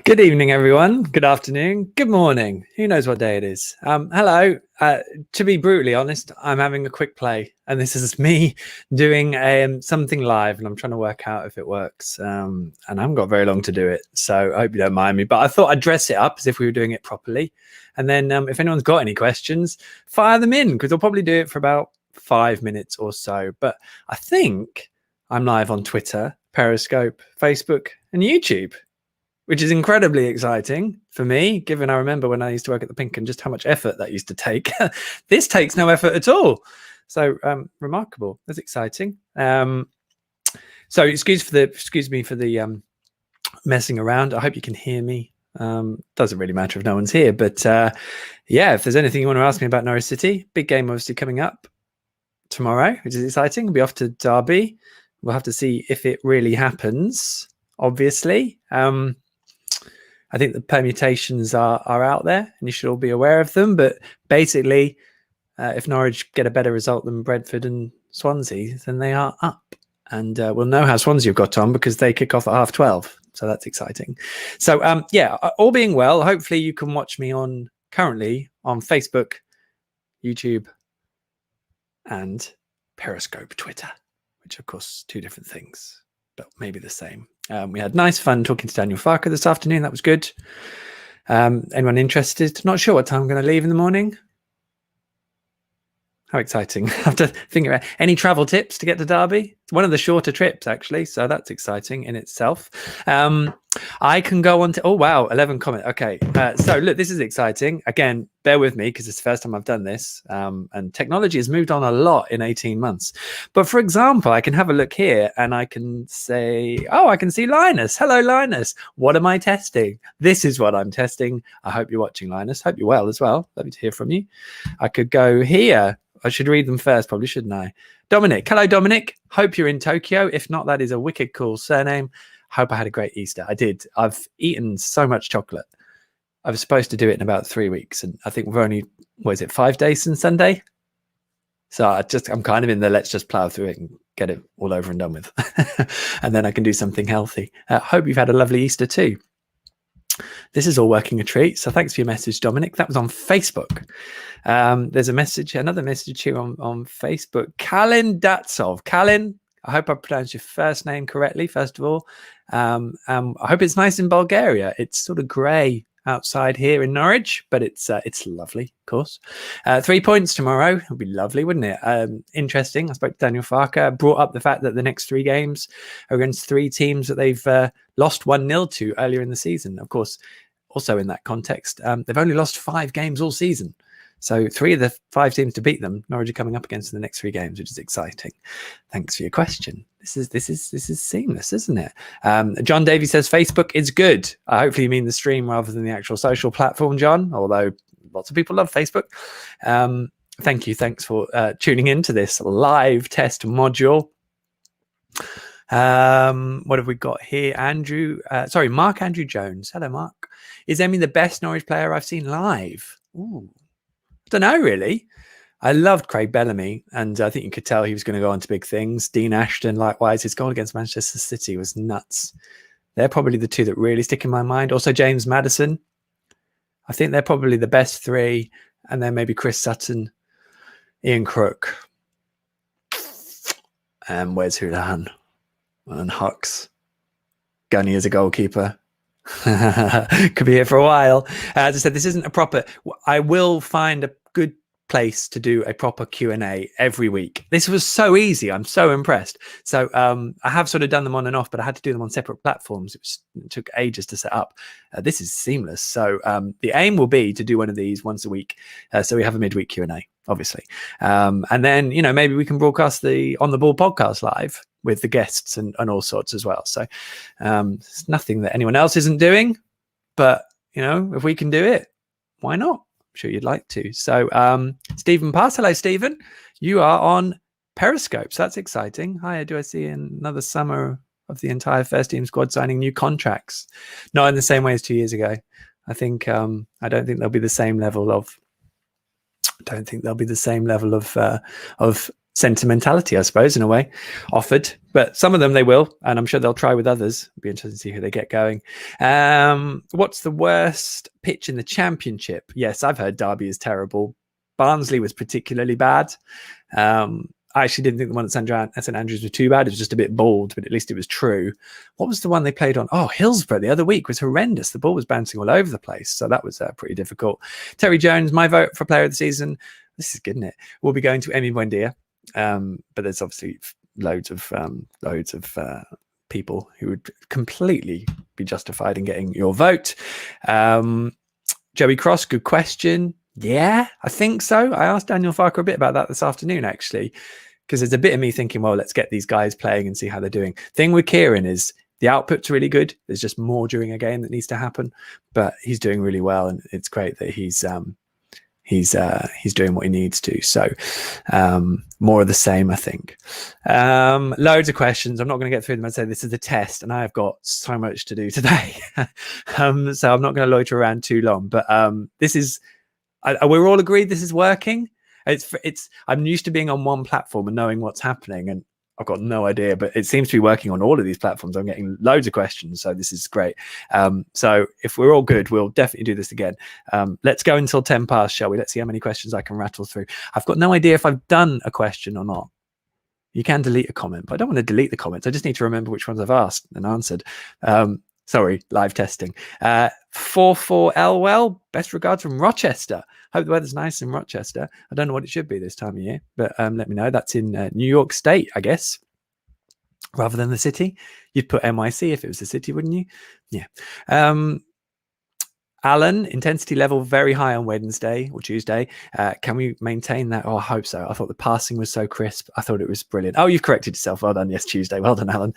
Good evening, everyone. Good afternoon. Good morning. Who knows what day it is? Hello. To be brutally honest, I'm having a quick play, and this is me doing something live, and I'm trying to work out if it works. And I haven't got very long to do it, so I hope you don't mind me. But I thought I'd dress it up as if we were doing it properly, and then if anyone's got any questions, fire them in, because I'll probably do it for about 5 minutes or so. But I think I'm live on Twitter, Periscope, Facebook, and YouTube, which is incredibly exciting for me, given I remember when I used to work at the Pink and just how much effort that used to take. This takes no effort at all. So remarkable. That's exciting. So excuse me for the messing around. I hope you can hear me. Doesn't really matter if no one's here, but yeah, if there's anything you want to ask me about Norwich City, big game obviously coming up tomorrow, which is exciting. We'll be off to Derby. We'll have to see if it really happens, obviously. I think the permutations are out there, and you should all be aware of them. But basically, if Norwich get a better result than Brentford and Swansea, then they are up. And we'll know how Swansea have got on because they kick off at 12:30. So that's exciting. So yeah, all being well, hopefully you can watch me currently on Facebook, YouTube, and Periscope, Twitter, which of course, two different things, but maybe the same. We had nice fun talking to Daniel Farker this afternoon. That was good. Anyone interested? Not sure what time I'm going to leave in the morning. How exciting. I have to think about any travel tips to get to Derby. It's one of the shorter trips, actually. So that's exciting in itself. I can go on to, oh, wow, 11 comments. Okay. So look, this is exciting. Again, bear with me because it's the first time I've done this. And technology has moved on a lot in 18 months. But for example, I can have a look here and I can say, oh, I can see Linus. Hello, Linus. What am I testing? This is what I'm testing. I hope you're watching, Linus. Hope you're well as well. Lovely to hear from you. I could go here. I should read them first, probably, shouldn't I? Dominic. Hello, Dominic. Hope you're in Tokyo. If not, that is a wicked cool surname. Hope I had a great Easter. I did. I've eaten so much chocolate. I was supposed to do it in about 3 weeks, and I think we've only, 5 days since Sunday? So I'm kind of in the let's just plow through it and get it all over and done with. And then I can do something healthy. Hope you've had a lovely Easter too. This is all working a treat. So thanks for your message, Dominic. That was on Facebook. There's another message here on Facebook. Kalin Datsov. Kalin, I hope I pronounced your first name correctly, first of all. I hope it's nice in Bulgaria. It's sort of grey outside here in Norwich, but it's lovely, of course. 3 points tomorrow would be lovely, wouldn't it? Interesting. I spoke to Daniel Farker, brought up the fact that the next 3 games are against 3 teams that they've lost 1-0 to earlier in the season. Of course, also in that context, they've only lost 5 games all season. So 3 of the 5 teams to beat them, Norwich are coming up against in the next 3 games, which is exciting. Thanks for your question. This is seamless, isn't it? John Davey says Facebook is good. Hopefully you mean the stream rather than the actual social platform, John, although lots of people love Facebook. Thank you. Thanks for tuning in to this live test module. What have we got here? Mark Andrew Jones. Hello, Mark. Is Emmy the best Norwich player I've seen live? Ooh. Don't know, really. I loved Craig Bellamy, and I think you could tell he was going to go on to big things. Dean Ashton, likewise. His goal against Manchester City was nuts. They're probably the 2 that really stick in my mind. Also, James Maddison. I think they're probably the best 3. And then maybe Chris Sutton, Ian Crook, and Wes Houlihan, and Hux. Gunny as a goalkeeper. Could be here for a while. As I said, this isn't a proper, I will find a good place to do a proper Q&A every week. This was so easy. I'm so impressed. So I have sort of done them on and off, but I had to do them on separate platforms. It took ages to set up. This is seamless. So the aim will be to do one of these once a week. So we have a midweek Q&A, obviously. And then, maybe we can broadcast the On the Ball podcast live with the guests and all sorts as well. So it's nothing that anyone else isn't doing, but if we can do it, why not? I'm sure you'd like to. So Stephen Pass, hello Stephen, you are on Periscope, so that's exciting. Hi, do I see another summer of the entire first team squad signing new contracts? Not in the same way as 2 years ago. I think I don't think there'll be the same level of sentimentality, I suppose, in a way, offered. But some of them they will, and I'm sure they'll try with others. It'll be interesting to see who they get going. What's the worst pitch in the Championship? Yes, I've heard Derby is terrible. Barnsley was particularly bad. I actually didn't think the one at St Andrews was too bad. It was just a bit bald, but at least it was true. What was the one they played on? Oh, Hillsborough the other week was horrendous. The ball was bouncing all over the place. So that was pretty difficult. Terry Jones, my vote for player of the season. This is good, isn't it? We'll be going to Emi Buendia. But there's obviously loads of people who would completely be justified in getting your vote. Joey Cross, good question. Yeah, I think so. I asked Daniel Farker a bit about that this afternoon, actually, because there's a bit of me thinking, well, let's get these guys playing and see how they're doing. Thing with Kieran is the output's really good. There's just more during a game that needs to happen, but he's doing really well, and it's great that he's doing what he needs to. So more of the same, I think. Loads of questions. I'm not going to get through them. I'd say this is a test, and I have got so much to do today. So I'm not going to loiter around too long. But this is. We're all agreed this is working. I'm used to being on one platform and knowing what's happening, and I've got no idea, but it seems to be working on all of these platforms. I'm getting loads of questions, so this is great. So if we're all good, we'll definitely do this again. Let's go until 10 past, shall we? Let's see how many questions I can rattle through. I've got no idea if I've done a question or not. You can delete a comment, but I don't want to delete the comments. I just need to remember which ones I've asked and answered. Sorry, live testing. 44Lwell, best regards from Rochester. Hope the weather's nice in Rochester. I don't know what it should be this time of year, but let me know. That's in New York State, I guess, rather than the city. You'd put NYC if it was the city, wouldn't you? Yeah. Alan, intensity level very high on Wednesday or Tuesday. Can we maintain that? Oh, I hope so. I thought the passing was so crisp. I thought it was brilliant. Oh, you've corrected yourself. Well done. Yes, Tuesday. Well done, Alan.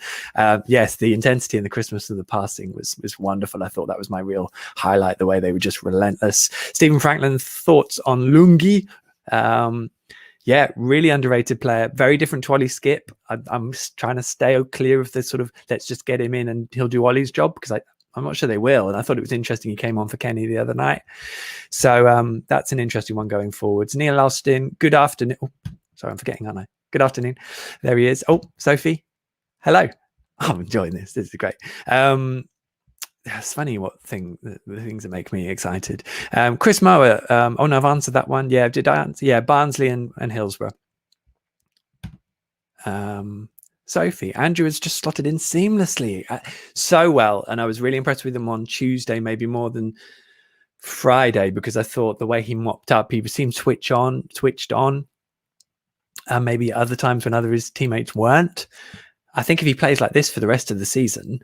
Yes, the intensity and the crispness of the passing was wonderful. I thought that was my real highlight, the way they were just relentless. Stephen Franklin, thoughts on Lungi? Yeah, really underrated player. Very different to Ollie Skip. I'm trying to stay clear of the sort of, let's just get him in and he'll do Ollie's job, because I'm not sure they will. And I thought it was interesting he came on for Kenny the other night. So that's an interesting one going forwards. Neil Alston, good afternoon. Oh, sorry, I'm forgetting, aren't I? Good afternoon. There he is. Oh, Sophie. Hello. I'm enjoying this. This is great. It's funny what the things that make me excited. Chris Mower. Oh, no, I've answered that one. Yeah, did I answer? Yeah, Barnsley and Hillsborough. Sophie, Andrew has just slotted in seamlessly, so well, and I was really impressed with him on Tuesday, maybe more than Friday, because I thought the way he mopped up, he seemed switched on. Maybe other times when other his teammates weren't. I think if he plays like this for the rest of the season,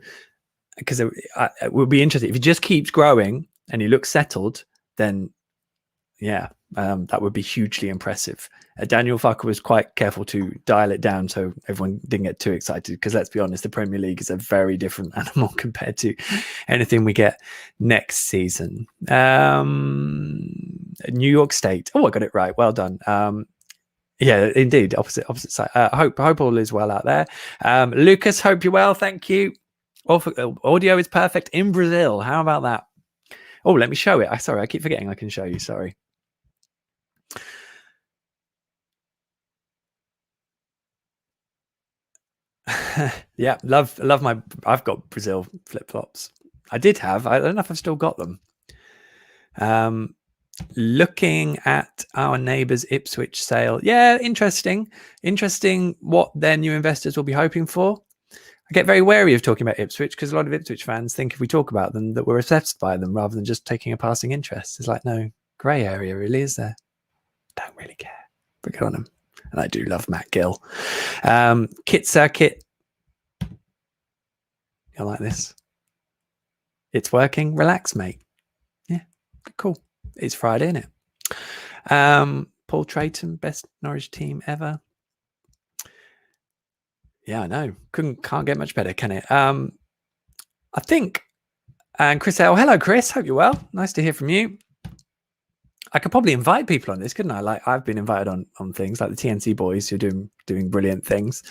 because it would be interesting if he just keeps growing and he looks settled, then yeah, that would be hugely impressive. Daniel Farker was quite careful to dial it down so everyone didn't get too excited, because let's be honest, the Premier League is a very different animal compared to anything we get next season. New York State. Oh, I got it right. Well done. Yeah, indeed. Opposite side. Hope all is well out there. Lucas, hope you're well. Thank you. Audio is perfect in Brazil. How about that? Oh, let me show it. Sorry, I keep forgetting I can show you. Sorry. Yeah, love my. I've got Brazil flip flops. I did have. I don't know if I've still got them. Looking at our neighbours Ipswich sale. Yeah, interesting. What their new investors will be hoping for. I get very wary of talking about Ipswich, because a lot of Ipswich fans think if we talk about them that we're obsessed by them rather than just taking a passing interest. It's like, no grey area really, is there? Don't really care. But good on them. And I do love Matt Gill. Kit Circuit. You like this? It's working. Relax, mate. Yeah, cool. It's Friday, isn't it? Paul Trayton, best Norwich team ever. Yeah, I know. Can't get much better, can it? I think. And Chris L. Hello, Chris. Hope you're well. Nice to hear from you. I could probably invite people on this, couldn't I? Like, I've been invited on things like the TNC boys who are doing brilliant things.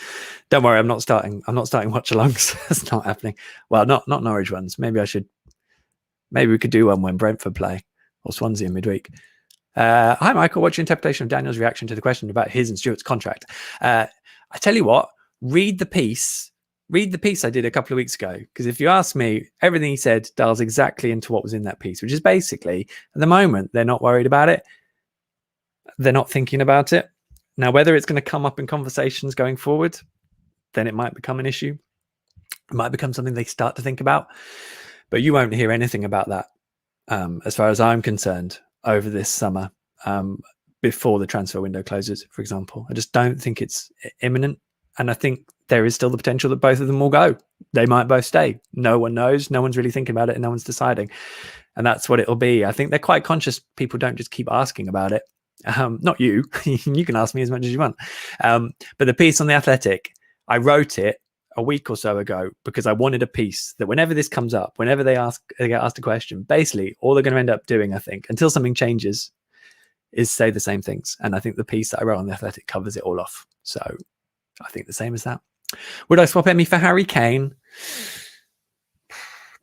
Don't worry, I'm not starting watch-alongs. That's not happening. Well, not Norwich ones. Maybe we could do one when Brentford play, or Swansea in midweek. Hi, Michael. What's your interpretation of Daniel's reaction to the question about his and Stuart's contract? I tell you what, read the piece I did a couple of weeks ago, because if you ask me, everything he said dials exactly into what was in that piece, which is basically, at the moment, they're not worried about it. They're not thinking about it. Now, whether it's going to come up in conversations going forward, then it might become an issue. It might become something they start to think about. But you won't hear anything about that, as far as I'm concerned, over this summer, before the transfer window closes, for example. I just don't think it's imminent. And I think there is still the potential that both of them will go. They might both stay. No one knows. No one's really thinking about it, and no one's deciding. And that's what it'll be. I think they're quite conscious people don't just keep asking about it. Not you. You can ask me as much as you want. But the piece on The Athletic, I wrote it a week or so ago because I wanted a piece that whenever this comes up, whenever they get asked a question, basically all they're going to end up doing, I think, until something changes, is say the same things. And I think the piece that I wrote on The Athletic covers it all off. So I think the same as that. Would I swap Emmy for Harry Kane?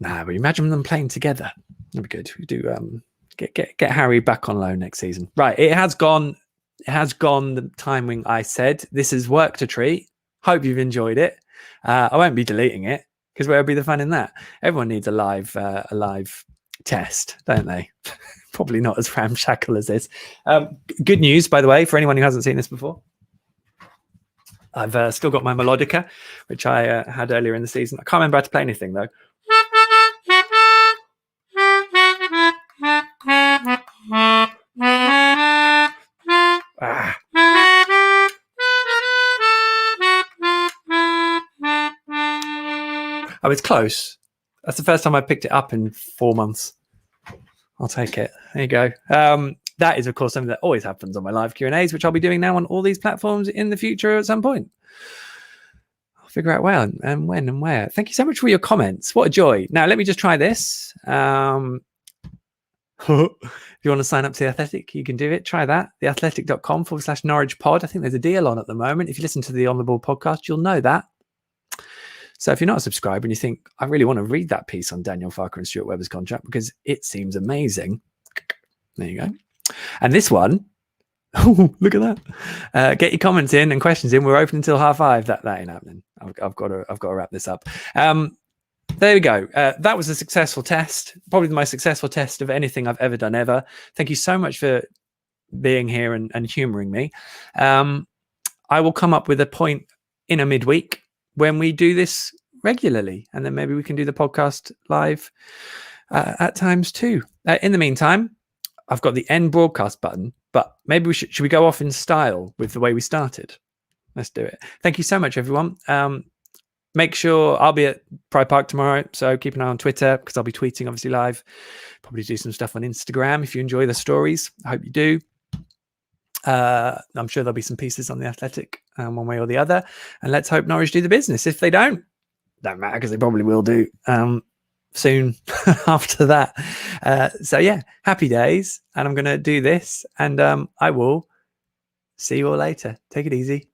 Nah, but imagine them playing together. That'd be good. We do get Harry back on loan next season. Right, it has gone. It has gone the timing I said. This has worked a treat. Hope you've enjoyed it. I won't be deleting it, because where would be the fun in that? Everyone needs a live test, don't they? Probably not as ramshackle as this. Good news, by the way, for anyone who hasn't seen this before. I've still got my melodica, which I had earlier in the season. I can't remember how to play anything, though. Oh, it's close. That's the first time I picked it up in 4 months. I'll take it. There you go. That is, of course, something that always happens on my live Q&As, which I'll be doing now on all these platforms in the future at some point. I'll figure out where and when and where. Thank you so much for your comments. What a joy. Now, let me just try this. If you want to sign up to The Athletic, you can do it. Try that. theathletic.com/Norwich pod. I think there's a deal on at the moment. If you listen to the On the Ball podcast, you'll know that. So if you're not a subscriber and you think, I really want to read that piece on Daniel Farke and Stuart Webber's contract because it seems amazing, there you go. And this one, oh, look at that. Get your comments in and questions in. We're open until 5:30. That ain't happening. I've got to wrap this up. There we go. That was a successful test, probably the most successful test of anything I've ever done ever. Thank you so much for being here and humoring me. I will come up with a point in a midweek when we do this regularly, and then maybe we can do the podcast live at times too. In the meantime, I've got the end broadcast button, but maybe we should we go off in style with the way we started? Let's do it. Thank you so much, everyone. Make sure I'll be at Pride Park tomorrow, so keep an eye on Twitter because I'll be tweeting obviously live. Probably do some stuff on Instagram if you enjoy the stories. I hope you do. I'm sure there'll be some pieces on The Athletic one way or the other, and let's hope Norwich do the business. If they don't matter, because they probably will do soon after that. So yeah, happy days, and I'm going to do this, and I will see you all later. Take it easy.